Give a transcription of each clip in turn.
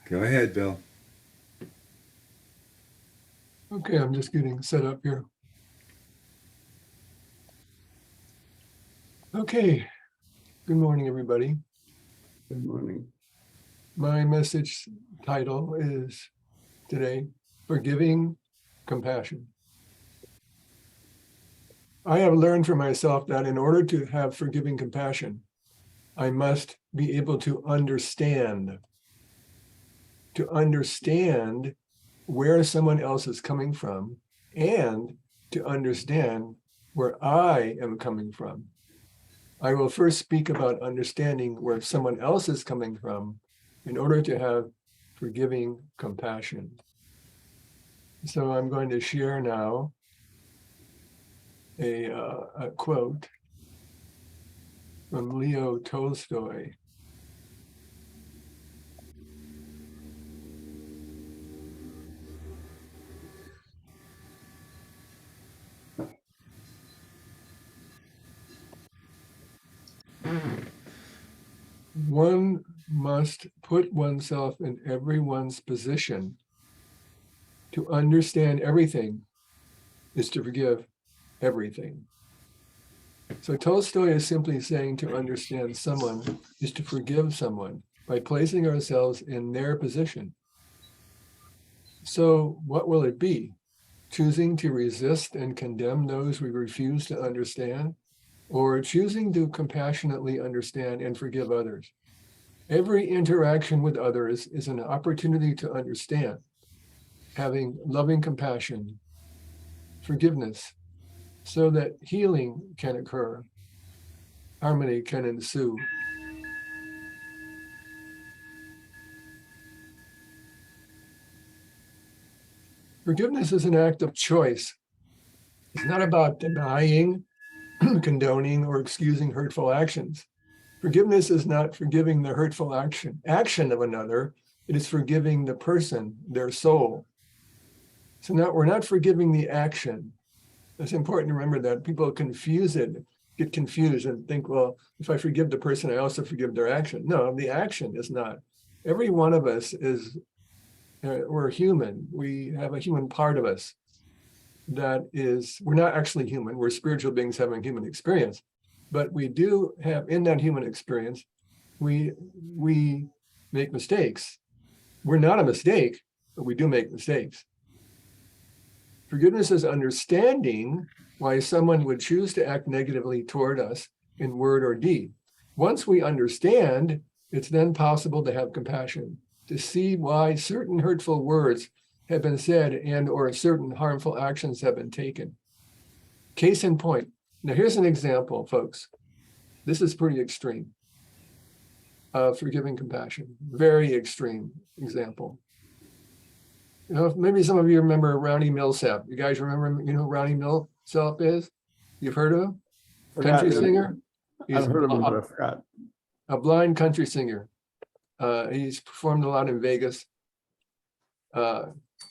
Go ahead, Bill. Okay, I'm just getting set up here. Okay, good morning, everybody. Good morning. My message title is today, Forgiving Compassion. I have learned for myself that in order to have forgiving compassion, I must be able to understand where someone else is coming from and to understand where I am coming from. I will first speak about understanding where someone else is coming from in order to have forgiving compassion. So I'm going to share now a quote from Leo Tolstoy. One must put oneself in everyone's position. To understand everything is to forgive everything. So Tolstoy is simply saying to understand someone is to forgive someone by placing ourselves in their position. So what will it be? Choosing to resist and condemn those we refuse to understand, or choosing to compassionately understand and forgive others? Every interaction with others is an opportunity to understand, having loving compassion, forgiveness, so that healing can occur, harmony can ensue. Forgiveness is an act of choice. It's not about denying, condoning, or excusing hurtful actions. Forgiveness is not forgiving the hurtful action of another. It is forgiving the person, their soul. So now we're not forgiving the action. It's important to remember that people get confused and think, well, if I forgive the person, I also forgive their action. No, the action is not. Every one of us is, we're human. We have a human part of us that is, we're not actually human. We're spiritual beings having human experience. But we do have, in that human experience, we make mistakes. We're not a mistake, but we do make mistakes. Forgiveness is understanding why someone would choose to act negatively toward us in word or deed. Once we understand, it's then possible to have compassion, to see why certain hurtful words have been said and or certain harmful actions have been taken. Case in point. Now here's an example, folks. This is pretty extreme. Forgiving compassion, very extreme example. You know, maybe some of you remember Ronnie Millsap. You guys remember, who Ronnie Millsap is? You've heard of him? Country singer? I've heard of him, but I forgot. A blind country singer. He's performed a lot in Vegas.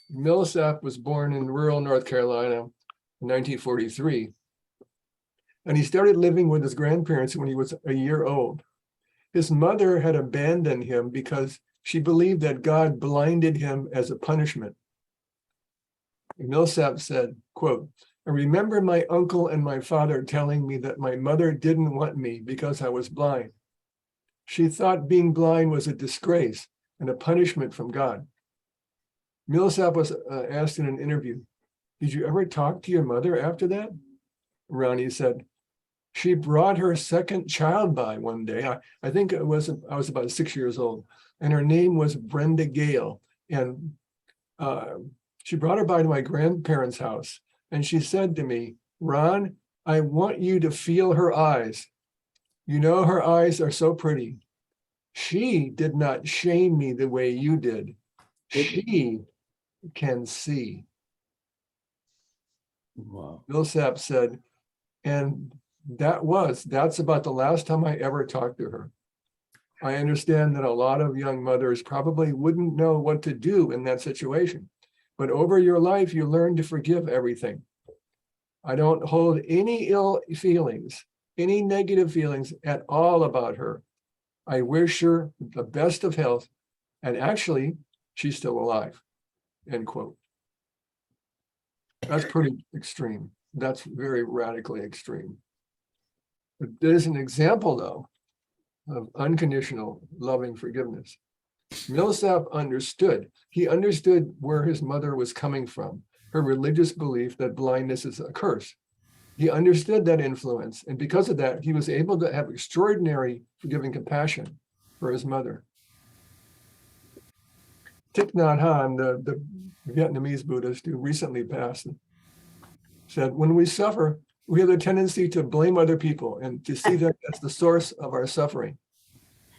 Millsap was born in rural North Carolina in 1943. And he started living with his grandparents when he was a year old. His mother had abandoned him because she believed that God blinded him as a punishment. Millsap said, quote, "I remember my uncle and my father telling me that my mother didn't want me because I was blind. She thought being blind was a disgrace and a punishment from God." Millsap was asked in an interview, "Did you ever talk to your mother after that?" Ronnie said, "She brought her second child by one day. I think I was about 6 years old, and her name was Brenda Gale. And she brought her by to my grandparents' house, and she said to me, 'Ron, I want you to feel her eyes. You know, her eyes are so pretty. She did not shame me the way you did. She can see.'" Wow. Millsap said, and that's about the last time I ever talked to her. I understand that a lot of young mothers probably wouldn't know what to do in that situation, but over your life, you learn to forgive everything. I don't hold any ill feelings, any negative feelings at all about her. I wish her the best of health. And actually, she's still alive, end quote. That's pretty extreme. That's very radically extreme. But there's an example, though, of unconditional loving forgiveness. Millsap understood. He understood where his mother was coming from, her religious belief that blindness is a curse. He understood that influence, and because of that, he was able to have extraordinary forgiving compassion for his mother. Thich Nhat Hanh, the Vietnamese Buddhist who recently passed, said, when we suffer, we have a tendency to blame other people and to see them as the source of our suffering.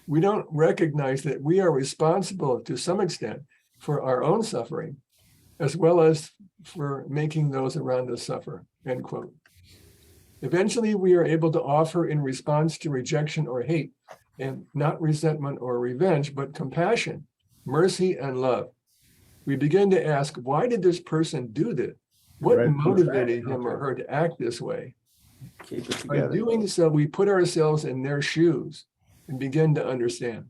We don't recognize that we are responsible to some extent for our own suffering, as well as for making those around us suffer, end quote. Eventually, we are able to offer in response to rejection or hate, and not resentment or revenge, but compassion, mercy, and love. We begin to ask, why did this person do this? What motivated him or her to act this way? Keep it By together. doing so, we put ourselves in their shoes and begin to understand.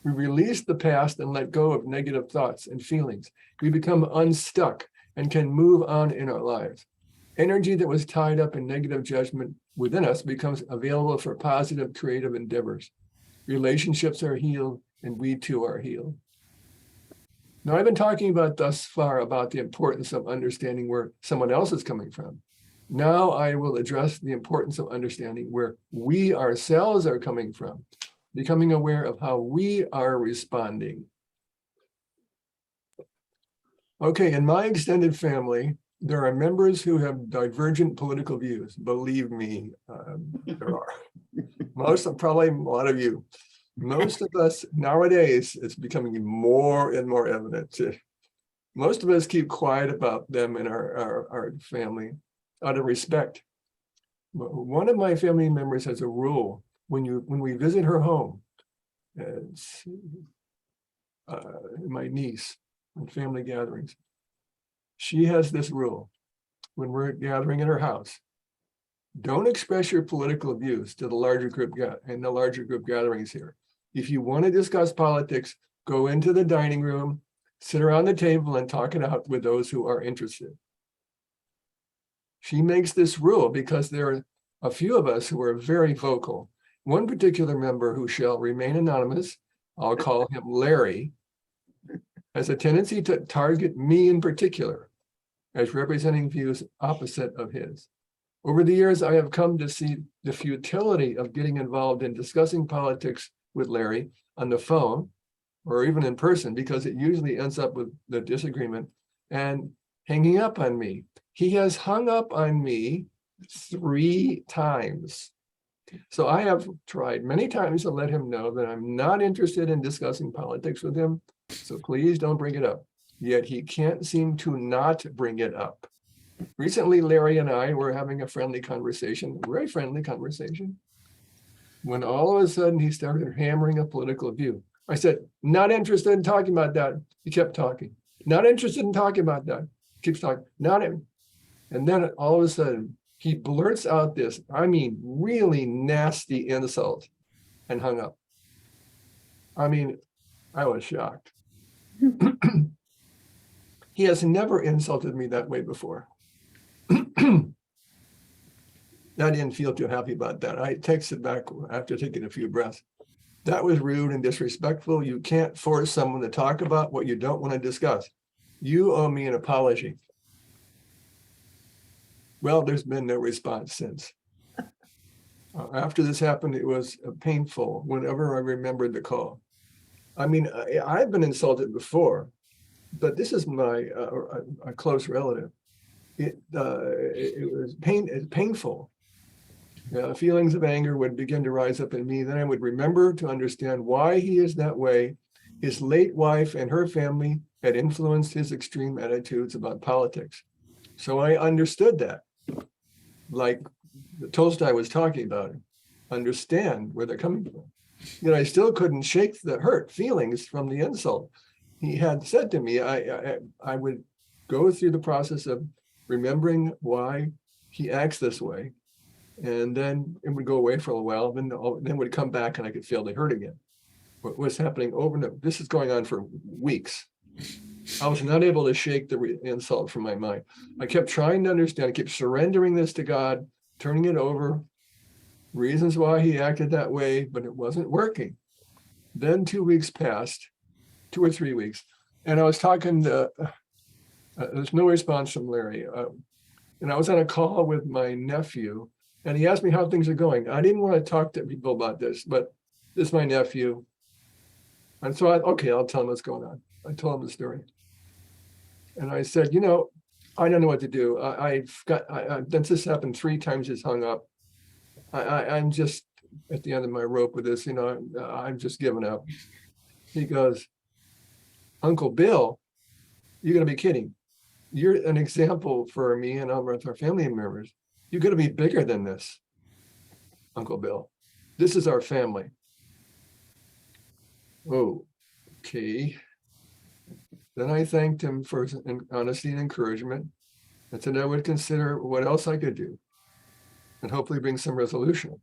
We release the past and let go of negative thoughts and feelings. We become unstuck and can move on in our lives. Energy that was tied up in negative judgment within us becomes available for positive, creative endeavors. Relationships are healed, and we too are healed. Now, I've been talking about thus far about the importance of understanding where someone else is coming from. Now I will address the importance of understanding where we ourselves are coming from, becoming aware of how we are responding. Okay, in my extended family, there are members who have divergent political views. Believe me, there are. Probably a lot of you. Most of us nowadays, it's becoming more and more evident. Most of us keep quiet about them in our family out of respect. But one of my family members has a rule when we visit her home. My niece and family gatherings. She has this rule when we're gathering in her house. Don't express your political views to the larger group gatherings here. If you want to discuss politics, go into the dining room, sit around the table and talk it out with those who are interested. She makes this rule because there are a few of us who are very vocal. One particular member who shall remain anonymous, I'll call him Larry, has a tendency to target me in particular as representing views opposite of his. Over the years, I have come to see the futility of getting involved in discussing politics with Larry on the phone or even in person, because it usually ends up with the disagreement and hanging up on me. He has hung up on me 3 times. So I have tried many times to let him know that I'm not interested in discussing politics with him. So please don't bring it up. Yet he can't seem to not bring it up. Recently, Larry and I were having a friendly conversation, a very friendly conversation, when all of a sudden he started hammering a political view. I said, not interested in talking about that. He kept talking. Not interested in talking about that. Keeps talking. Not in. And then all of a sudden, he blurts out this, I mean, really nasty insult and hung up. I mean, I was shocked. He has never insulted me that way before. I didn't feel too happy about that. I texted back after taking a few breaths. That was rude and disrespectful. You can't force someone to talk about what you don't want to discuss. You owe me an apology. Well, there's been no response since. After this happened, it was painful whenever I remembered the call. I mean, I've been insulted before, but this is a close relative. It was painful. Feelings of anger would begin to rise up in me. Then I would remember to understand why he is that way. His late wife and her family had influenced his extreme attitudes about politics. So I understood that. Like Tolstoy was talking about, understand where they're coming from. Yet I still couldn't shake the hurt feelings from the insult. He had said to me, I would go through the process of remembering why he acts this way. And then it would go away for a while, then it would come back and I could feel the hurt again. what was happening over and over. This is going on for weeks. I was not able to shake the insult from my mind. I kept trying to understand. I kept surrendering this to God, turning it over, reasons why he acted that way, but it wasn't working. Then 2 weeks passed, 2 or 3 weeks, and I was talking to, there's no response from Larry. And I was on a call with my nephew, and he asked me how things are going. I didn't want to talk to people about this, but this is my nephew. And so okay, I'll tell him what's going on. I told him the story. And I said, I don't know what to do. This happened 3 times, he's hung up. I'm just at the end of my rope with this, I'm just giving up. He goes, Uncle Bill, you're going to be kidding. You're an example for me and our family members. You're going to be bigger than this, Uncle Bill. This is our family. Oh, okay. Then I thanked him for his honesty and encouragement. I said I would consider what else I could do and hopefully bring some resolution.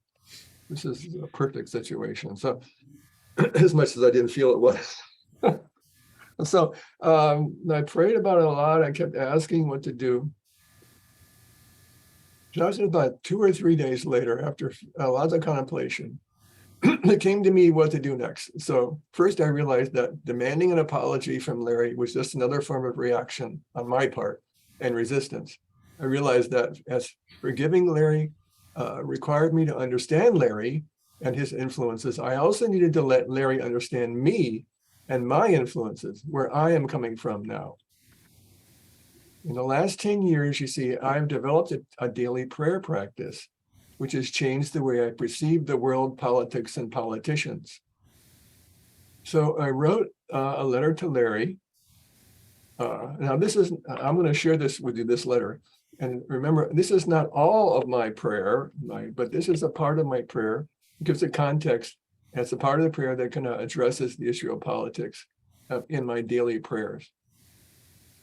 This is a perfect situation. So as much as I didn't feel it was. So I prayed about it a lot. I kept asking what to do. Just about 2 or 3 days later, after lots of contemplation, it came to me what to do next. So first I realized that demanding an apology from Larry was just another form of reaction on my part and resistance. I realized that as forgiving Larry required me to understand Larry and his influences, I also needed to let Larry understand me and my influences, where I am coming from now. In the last 10 years, you see, I've developed a daily prayer practice, which has changed the way I perceive the world, politics, and politicians. So I wrote a letter to Larry. Now I'm going to share this with you, this letter. And remember, this is not all of my prayer, but this is a part of my prayer. It gives it context. And it's a part of the prayer that kind of addresses the issue of politics in my daily prayers.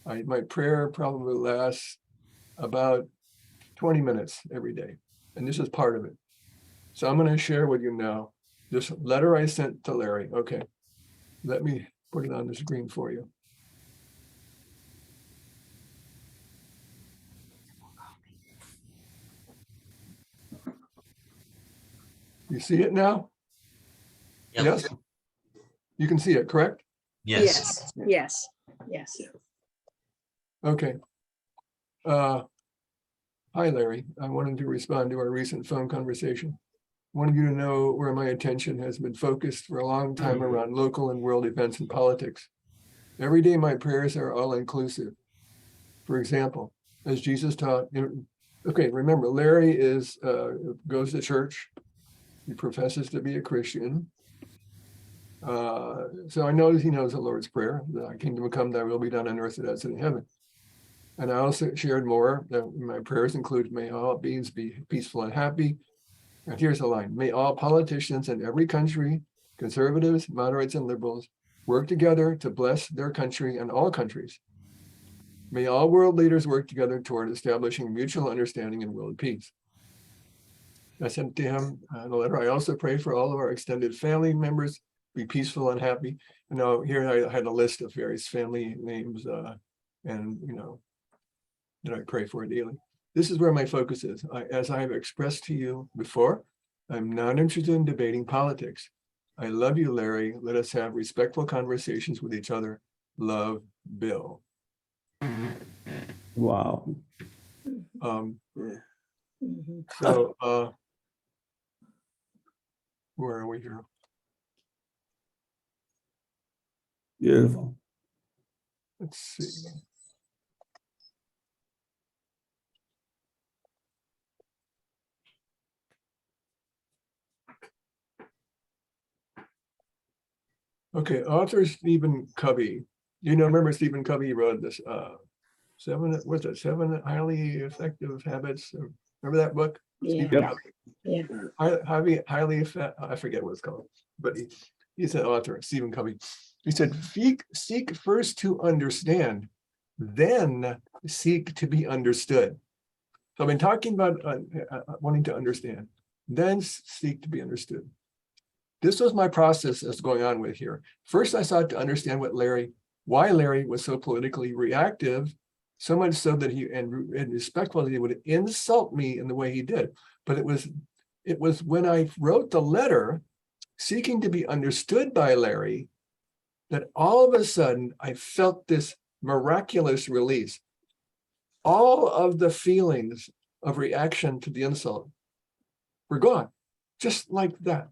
My prayer probably lasts about 20 minutes every day. And this is part of it. So I'm going to share with you now this letter I sent to Larry. Okay, let me put it on the screen for you. You see it now? Yep. Yes? You can see it, correct? Yes. Yes. Okay. Hi, Larry. I wanted to respond to our recent phone conversation. Wanted you to know where my attention has been focused for a long time around local and world events and politics. Every day, my prayers are all inclusive. For example, as Jesus taught, okay, remember, Larry goes to church. He professes to be a Christian. So I know he knows the Lord's Prayer, thy kingdom come, thy will be done on earth as in heaven. And I also shared more that my prayers include, may all beings be peaceful and happy. And here's a line, may all politicians in every country, conservatives, moderates, and liberals, work together to bless their country and all countries. May all world leaders work together toward establishing mutual understanding and world peace. I sent to him the letter. I also pray for all of our extended family members, be peaceful and happy. Here I had a list of various family names and that I pray for daily. This is where my focus is. As I have expressed to you before, I'm not interested in debating politics. I love you, Larry. Let us have respectful conversations with each other. Love, Bill. Wow. So where are we here? Beautiful. Let's see. Okay, author Stephen Covey. Remember Stephen Covey wrote this 7 highly effective habits. Remember that book? Yeah. Highly effective, I forget what it's called, but he's an author, Stephen Covey. He said, seek first to understand, then seek to be understood. So I've been talking about wanting to understand, then seek to be understood. This was my process that's going on with here. First, I sought to understand why Larry was so politically reactive, so much so that and respectful that he would insult me in the way he did. But it was when I wrote the letter seeking to be understood by Larry that all of a sudden I felt this miraculous release. All of the feelings of reaction to the insult were gone, just like that,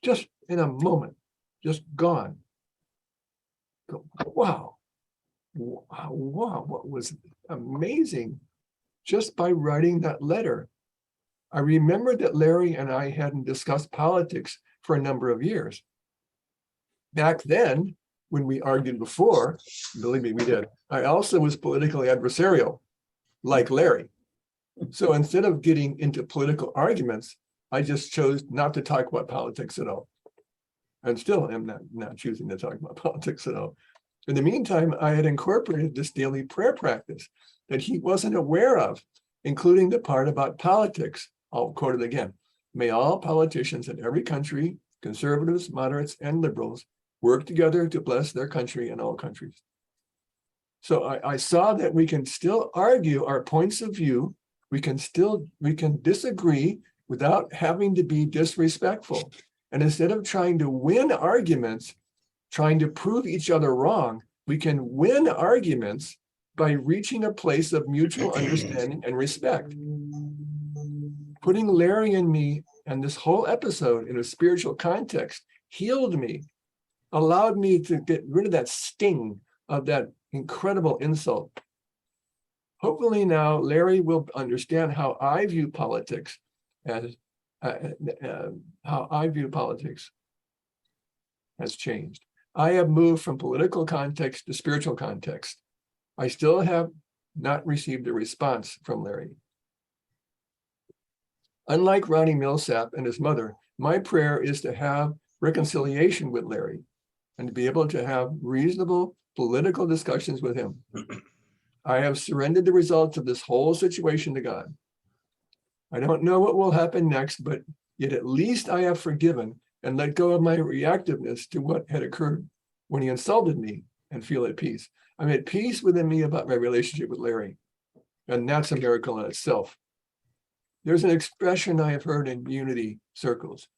just in a moment, just gone. Wow, what was amazing just by writing that letter. I remember that Larry and I hadn't discussed politics for a number of years. Back then, when we argued before, believe me, we did, I also was politically adversarial, like Larry. So instead of getting into political arguments, I just chose not to talk about politics at all. And still am not choosing to talk about politics at all. In the meantime, I had incorporated this daily prayer practice that he wasn't aware of, including the part about politics. I'll quote it again. May all politicians in every country, conservatives, moderates, and liberals, work together to bless their country and all countries. So I saw that we can still argue our points of view. We can disagree without having to be disrespectful. And instead of trying to win arguments, trying to prove each other wrong, we can win arguments by reaching a place of mutual understanding and respect. Putting Larry and me and this whole episode in a spiritual context healed me, allowed me to get rid of that sting of that incredible insult. Hopefully now Larry will understand how I view politics as has changed. I have moved from political context to spiritual context. I still have not received a response from Larry. Unlike Ronnie Millsap and his mother, my prayer is to have reconciliation with Larry and to be able to have reasonable political discussions with him. I have surrendered the results of this whole situation to God. I don't know what will happen next, but yet at least I have forgiven and let go of my reactiveness to what had occurred when he insulted me and feel at peace. I'm at peace within me about my relationship with Larry, and that's a miracle in itself. There's an expression I have heard in unity circles.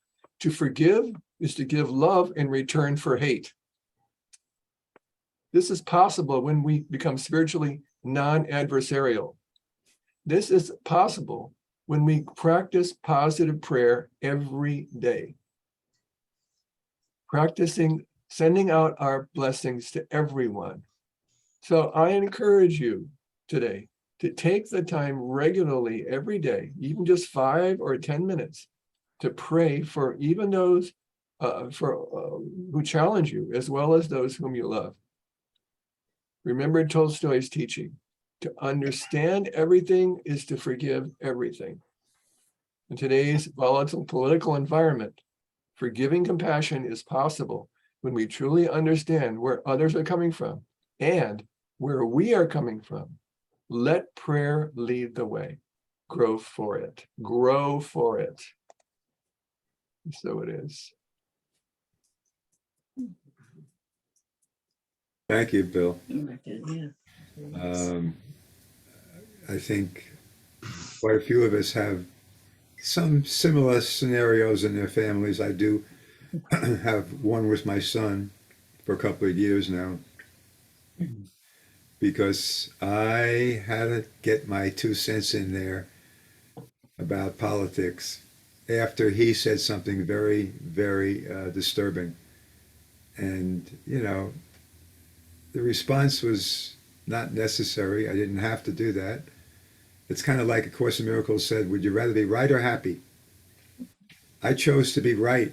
To forgive is to give love in return for hate. This is possible when we become spiritually non-adversarial. This is possible when we practice positive prayer every day. Practicing sending out our blessings to everyone. So I encourage you today to take the time regularly every day, even just 5 or 10 minutes, to pray for even those who challenge you, as well as those whom you love. Remember Tolstoy's teaching, to understand everything is to forgive everything. In today's volatile political environment, forgiving compassion is possible when we truly understand where others are coming from and where we are coming from. Let prayer lead the way. Grow for it. Grow for it. So it is. Thank you, Bill. Yeah. I think quite a few of us have some similar scenarios in their families. I do have one with my son for a couple of years now, because I had to get my 2 cents in there about politics after he said something very, very disturbing. And, you know, the response was not necessary. I didn't have to do that. It's kind of like A Course in Miracles said, would you rather be right or happy? I chose to be right,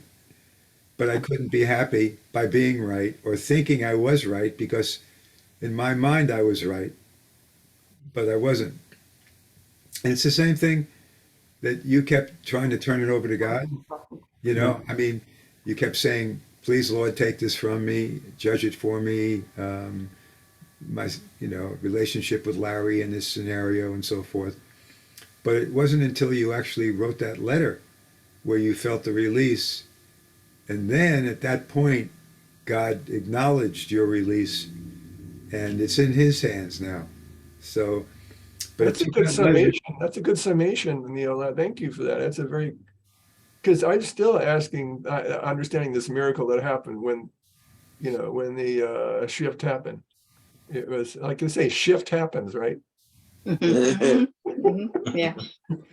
but I couldn't be happy by being right or thinking I was right, because in my mind I was right, but I wasn't. And it's the same thing that you kept trying to turn it over to God. You know, I mean, you kept saying, please, Lord, take this from me, judge it for me. My, relationship with Larry in this scenario and so forth. But it wasn't until you actually wrote that letter where you felt the release And then at that point, God acknowledged your release, and it's in His hands now. So, but That's it a took good that letter. summation. That's a good summation, Neil. Thank you for that. That's a very, because I'm still asking, understanding this miracle that happened when, when the shift happened. It was like you say, shift happens, right? Yeah.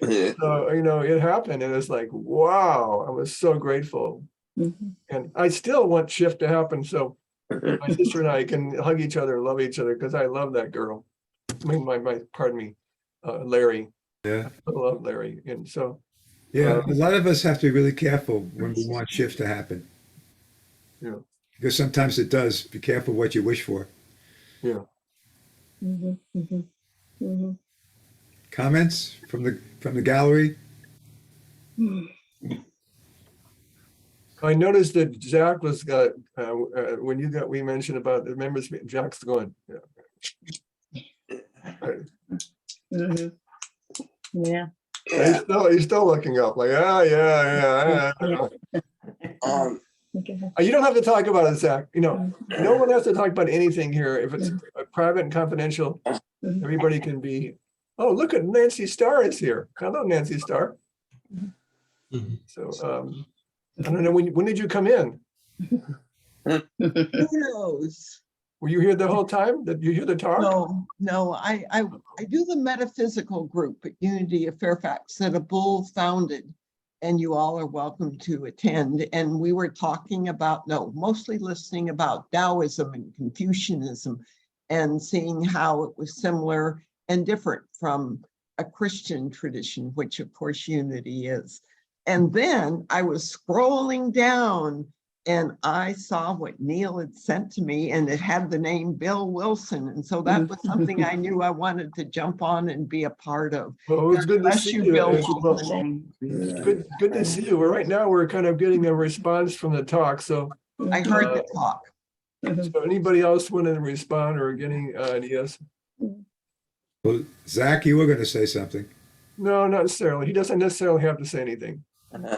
So, it happened and it's like, wow, I was so grateful. Mhm. And I still want shift to happen so my sister and I can hug each other, love each other, because I love that girl. I mean, pardon me, Larry. Yeah. I love Larry. And so, Yeah. A lot of us have to be really careful when we want shift to happen, yeah, because sometimes it does. Be careful what you wish for. yeah. Mhm. Mhm. Mhm. Comments from the gallery? I noticed that Jack was when we mentioned about the members, Jack's going, Mhm. Yeah. he's still looking up like, yeah. Okay. You don't have to talk about it, Zach. No one has to talk about anything here. If it's private and confidential, Mhm. everybody can be. Oh, look at Nancy Starr is here. Hello, Nancy Starr. So I don't know, when did you come in? Who knows? Were you here the whole time? Did you hear the talk? No, I do the metaphysical group at Unity of Fairfax that a bull founded, and you all are welcome to attend. And we were talking about, mostly listening about Taoism and Confucianism and seeing how it was similar and different from a Christian tradition, which of course Unity is. And then I was scrolling down and I saw what Neil had sent to me, and it had the name Bill Wilson. And so that was something I knew I wanted to jump on and be a part of. Well, it's good to Bless see you, you. Bill Well, Wilson. good to see you. Well, right now we're kind of getting a response from the talk. So, I heard the talk. so anybody else want to respond or getting ideas? Well, Zach, you were going to say something. No, not necessarily. He doesn't necessarily have to say anything.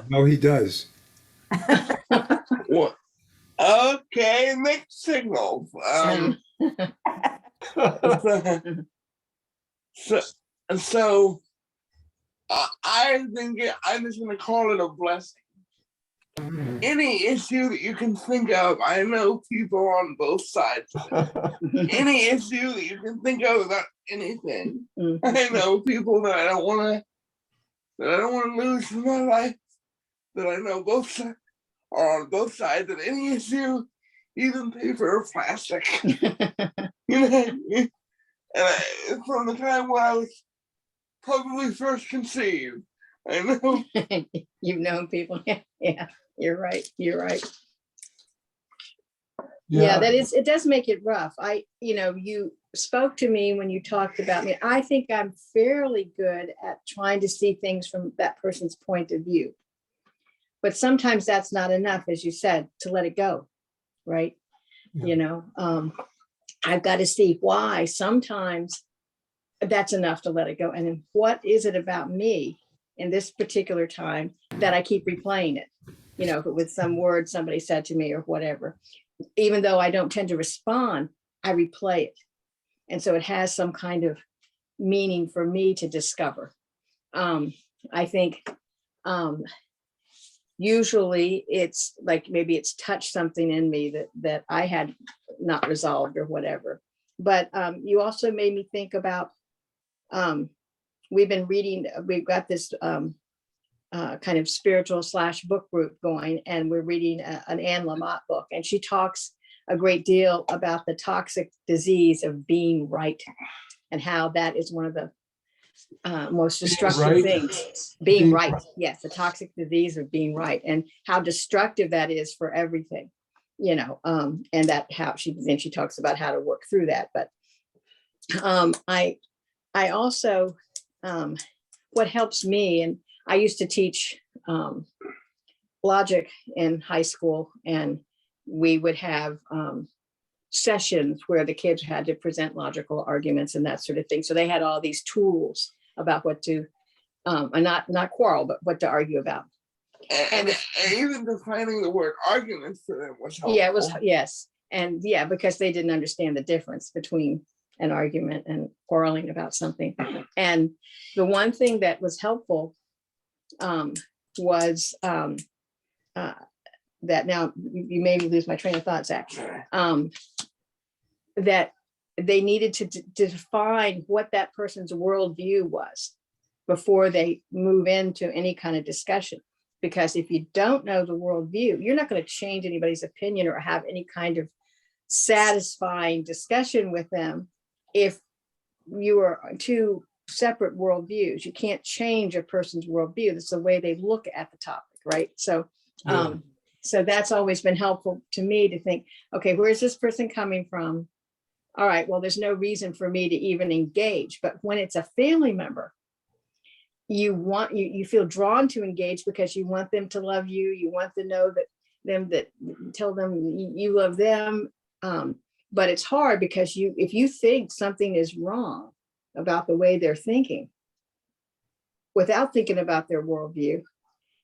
No, he does. Well, okay, mixed signals. So I think I'm just gonna call it a blessing. Any issue that you can think of, I know people on both sides. Any issue that you can think of about anything, I know people that I don't want to lose in my life. That I know both sides are on both sides of any issue, even paper or plastic. And from the time when I was probably first conceived, I know. You've known people. Yeah, you're right. Yeah, it does make it rough. You spoke to me when you talked about me. I think I'm fairly good at trying to see things from that person's point of view. But sometimes that's not enough, as you said, to let it go, right? Yeah. I've got to see why sometimes that's enough to let it go. And then what is it about me in this particular time that I keep replaying it? If it was some word somebody said to me or whatever, even though I don't tend to respond, I replay it. And so it has some kind of meaning for me to discover. I think usually it's like maybe it's touched something in me that I had not resolved or whatever. But you also made me think about, we've got this kind of spiritual / book group going, and we're reading an Anne Lamott book, and she talks a great deal about the toxic disease of being right and how that is one of the most destructive things. Being right. Yes, the toxic disease of being right, and how destructive that is for everything, and that how she talks about how to work through that. But I also what helps me, and I used to teach logic in high school, and we would have sessions where the kids had to present logical arguments and that sort of thing. So they had all these tools about what to, and not quarrel, but what to argue about. And even defining the word argument for them was helpful. Yeah, it was, yes. And yeah, because they didn't understand the difference between an argument and quarreling about something. And the one thing that was helpful was that now you made me lose my train of thought, Zach, that they needed to define what that person's worldview was before they move into any kind of discussion. Because if you don't know the worldview, you're not going to change anybody's opinion or have any kind of satisfying discussion with them if you are two separate worldviews. You can't change a person's worldview. That's the way they look at the topic, right? So, so that's always been helpful to me to think, okay, where is this person coming from? All right, well, there's no reason for me to even engage. But when it's a family member, you feel drawn to engage because you want them to love you. You want to know that tell them you love them. But it's hard because if you think something is wrong about the way they're thinking, without thinking about their worldview,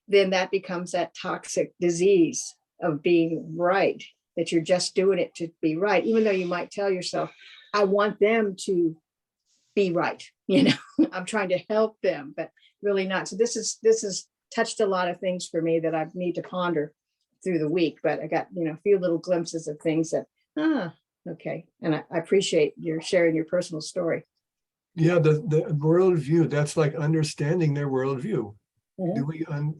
then that becomes that toxic disease of being right, that you're just doing it to be right, even though you might tell yourself, I want them to be right. I'm trying to help them, but really not. So this has touched a lot of things for me that I need to ponder through the week, but I got, a few little glimpses of things that, okay. And I appreciate your sharing your personal story. Yeah, the worldview, that's like understanding their worldview. Mhm.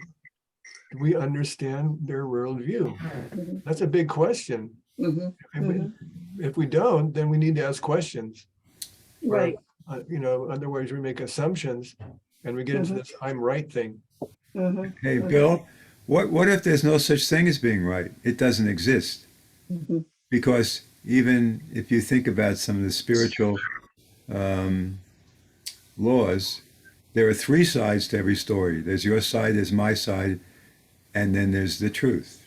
Do we understand their worldview? Mhm. That's a big question. Mhm. If we don't, then we need to ask questions. Right. Otherwise we make assumptions and we get into this I'm right thing. Mhm. Hey, Bill, what if there's no such thing as being right? It doesn't exist. Mhm. Because even if you think about some of the spiritual laws, there are three sides to every story. There's your side, there's my side, and then there's the truth.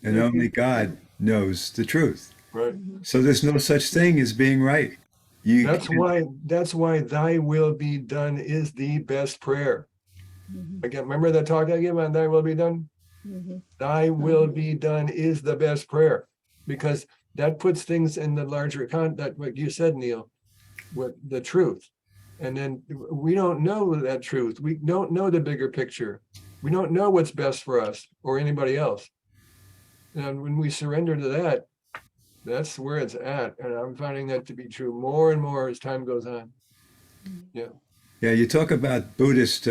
And only God knows the truth. Right. So there's no such thing as being right. You That's can't- why thy will be done is the best prayer. Mhm. Again, remember that talk I gave on thy will be done? Mhm. Thy will be done is the best prayer, because that puts things in the larger that what you said, Neil, with the truth. And then we don't know that truth. We don't know the bigger picture. We don't know what's best for us or anybody else. And when we surrender to that, that's where it's at. And I'm finding that to be true more and more as time goes on. Yeah. Yeah, you talk about Buddhist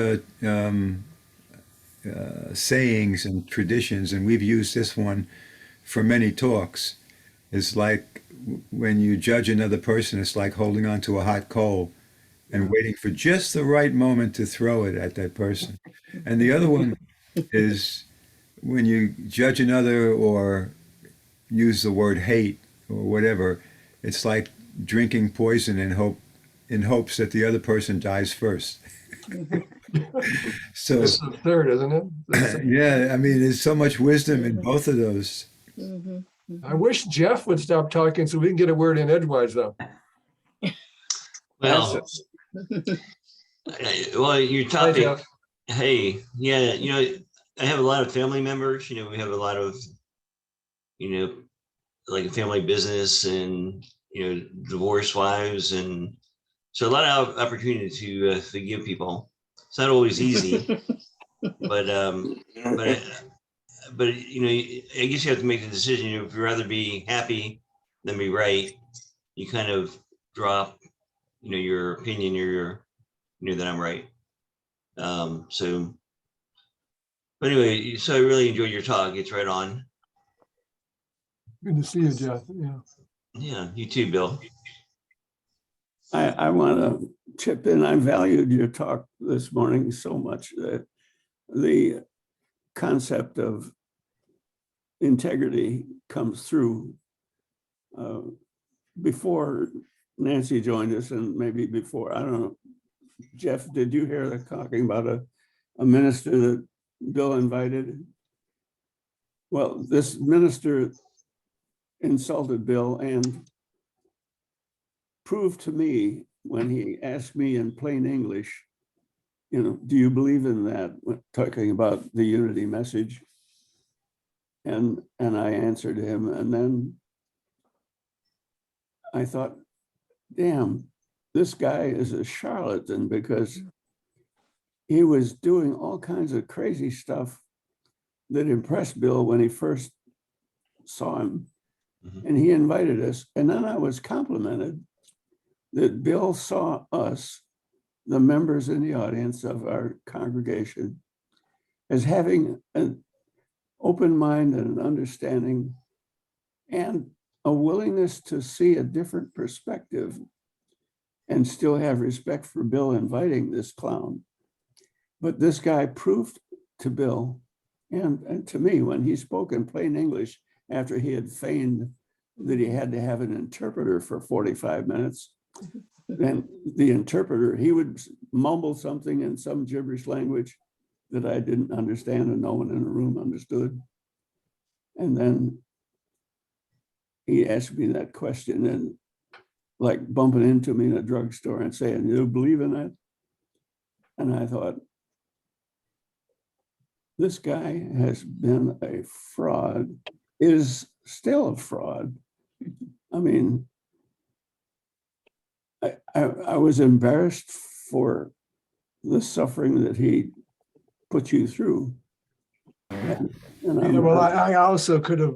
sayings and traditions, and we've used this one for many talks. It's like when you judge another person, it's like holding on to a hot coal and waiting for just the right moment to throw it at that person. And the other one is when you judge another or use the word hate or whatever, it's like drinking poison in hopes that the other person dies first. So It's the third, isn't it? yeah, I mean, there's so much wisdom in both of those. Mhm. I wish Jeff would stop talking so we can get a word in edgewise, though. Well, well, your Hi, topic, Jeff. hey, yeah, I have a lot of family members, we have a lot of, like a family business and, divorced wives. And so a lot of opportunity to forgive people. It's not always easy, but, I guess you have to make the decision. If you'd rather be happy than be right, you kind of drop, your opinion or that I'm right. So, but anyway, so I really enjoyed your talk. It's right on. Good to see you, Jeff. Yeah. Yeah, you too, Bill. I want to chip in. I valued your talk this morning so much that the concept of integrity comes through. Before Nancy joined us, and maybe before, I don't know, Jeff, did you hear her talking about a minister that Bill invited? Well, this minister insulted Bill and proved to me when he asked me in plain English do you believe in that? When talking about the unity message. And I answered him, and then I thought, damn, this guy is a charlatan, because he was doing all kinds of crazy stuff that impressed Bill when he first saw him. Mhm. And he invited us. And then I was complimented that Bill saw us, the members in the audience of our congregation, as having an open mind and an understanding and a willingness to see a different perspective and still have respect for Bill inviting this clown. But this guy proved to Bill and to me, when he spoke in plain English after he had feigned that he had to have an interpreter for 45 minutes, then the interpreter, he would mumble something in some gibberish language that I didn't understand and no one in the room understood. And then he asked me that question, and like bumping into me in a drugstore and saying, "You believe in that?" And I thought, this guy has been a fraud, is still a fraud. I mean, I was embarrassed for the suffering that he put you through. And Yeah, well, I also could have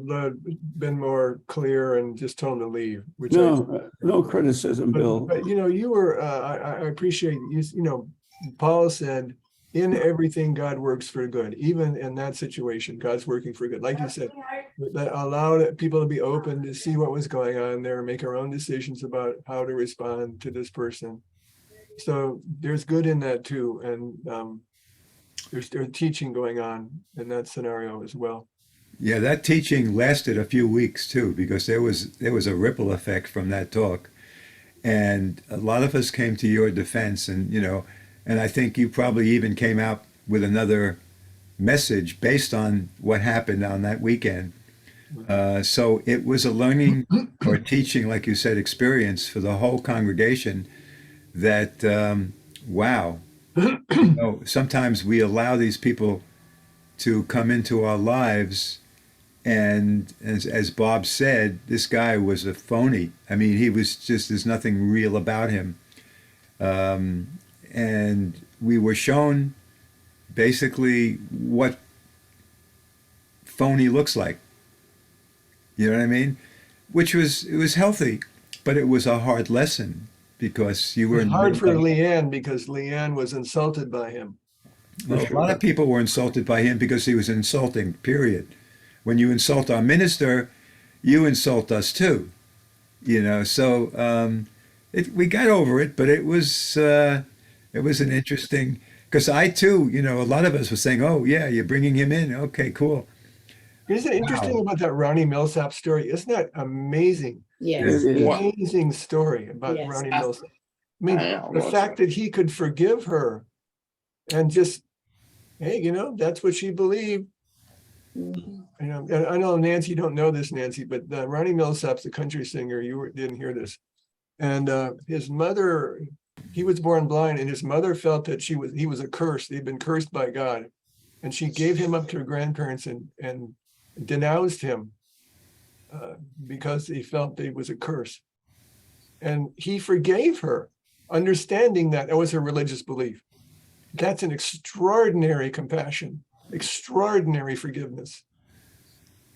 been more clear and just told him to leave, which no criticism, Bill. But you were, I appreciate Paul said, in everything, God works for good. Even in that situation, God's working for good. Like you said, that allowed people to be open to see what was going on there, make our own decisions about how to respond to this person. So there's good in that too. And there's teaching going on in that scenario as well. Yeah, that teaching lasted a few weeks too, because there was a ripple effect from that talk. And a lot of us came to your defense, and I think you probably even came out with another message based on what happened on that weekend. So it was a learning or teaching, like you said, experience for the whole congregation that, wow, sometimes we allow these people to come into our lives. And as Bob said, this guy was a phony. I mean, he was just, there's nothing real about him. And we were shown basically what phony looks like. You know what I mean? It was healthy, but it was a hard lesson because you were It was hard for Leanne because Leanne was insulted by him. Well, a lot of people were insulted by him because he was insulting, period. When you insult our minister, you insult us too. So we got over it, but it was an interesting, because I too, a lot of us were saying, oh yeah, you're bringing him in. Okay, cool. Isn't it interesting about that Ronnie Millsap story? Isn't that amazing? Yes. Amazing story about Yes. Ronnie Millsap. I mean, I the almost- fact that he could forgive her and just, hey, that's what she believed. Mhm. And I know, Nancy, you don't know this, Nancy, but Ronnie Millsap's a country singer. Didn't hear this. And his mother, he was born blind, and his mother felt that he was a curse. He'd been cursed by God. And she gave him up to her grandparents and denounced him because he felt that it was a curse. And he forgave her, understanding that it was her religious belief. That's an extraordinary compassion, extraordinary forgiveness.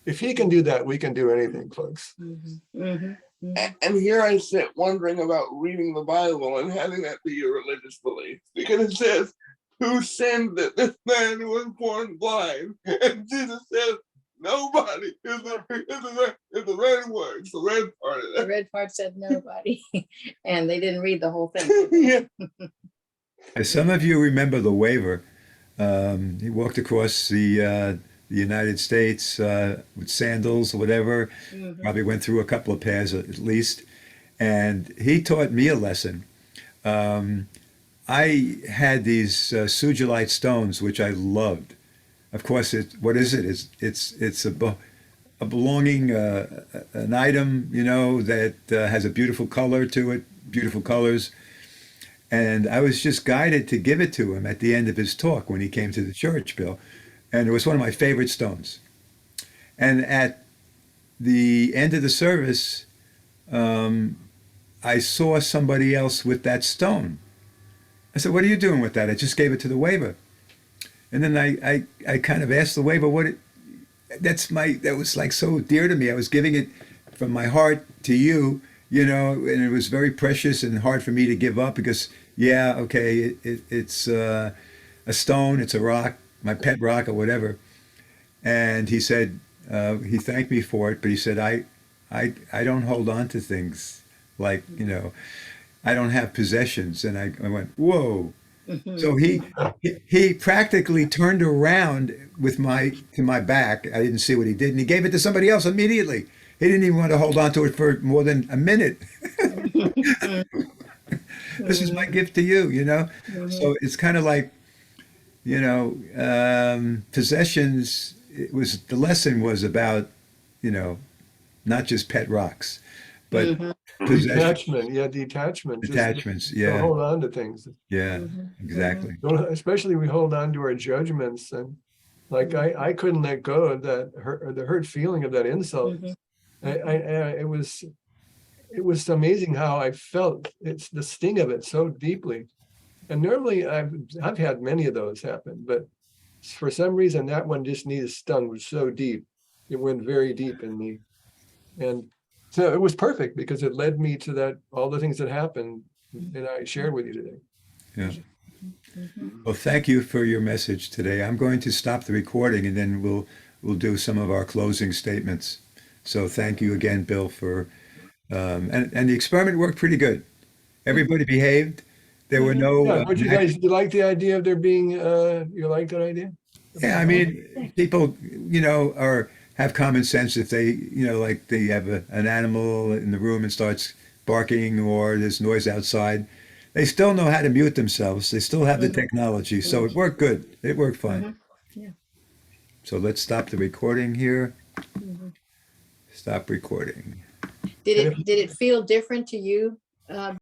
If he can do that, we can do anything, folks. Mhm. Mhm. Mhm. And here I sit wondering about reading the Bible and having that be your religious belief, because it says, "Who sinned that this man was born blind?" And Jesus says, "Nobody." Is the red word. It's the red part of The that. red part said nobody, and they didn't read the whole thing. Yeah. As some of you remember the waiver, he walked across the United States with sandals or whatever. Mhm. Probably went through a couple of pairs at least, and he taught me a lesson. I had these sugilite stones, which I loved. Of course, what is it? It's a belonging, an item, that has a beautiful color to it, beautiful colors. And I was just guided to give it to him at the end of his talk when he came to the church, Bill. And it was one of my favorite stones. And at the end of the service, I saw somebody else with that stone. I said, "What are you doing with that?" I just gave it to the waver. And then I kind of asked the waver, that was like so dear to me. I was giving it from my heart to you, and it was very precious and hard for me to give up because, yeah, okay, it's a stone, it's a rock, my pet rock or whatever. And he said, he thanked me for it, but he said, I don't hold on to things like, I don't have possessions. And I went, whoa. So he practically turned around to my back. I didn't see what he did, and he gave it to somebody else immediately. He didn't even want to hold on to it for more than a minute. This is my gift to you, So it's kind of like, possessions. The lesson was about, not just pet rocks, but Detachment, detachment. Attachments. Just don't Yeah, hold on to things. yeah, exactly. Especially we hold on to our judgments, and like I couldn't let go of the hurt feeling of that insult. It was amazing how I felt it's the sting of it so deeply. And normally I've had many of those happen, but for some reason that one just stung was so deep. It went very deep in me. And so it was perfect because it led me to all the things that happened and I shared with you today. Yeah. Well, thank you for your message today. I'm going to stop the recording and then we'll do some of our closing statements. So thank you again, Bill, for and the experiment worked pretty good. Everybody behaved. There were no Yeah, but do you like the idea of there being you like that idea? yeah, I mean, people, have common sense if they, like they have an animal in the room and starts barking or there's noise outside. They still know how to mute themselves. They still have the technology. So it worked good. It worked fine. Yeah. So let's stop the recording here. Stop recording. Did it feel different to you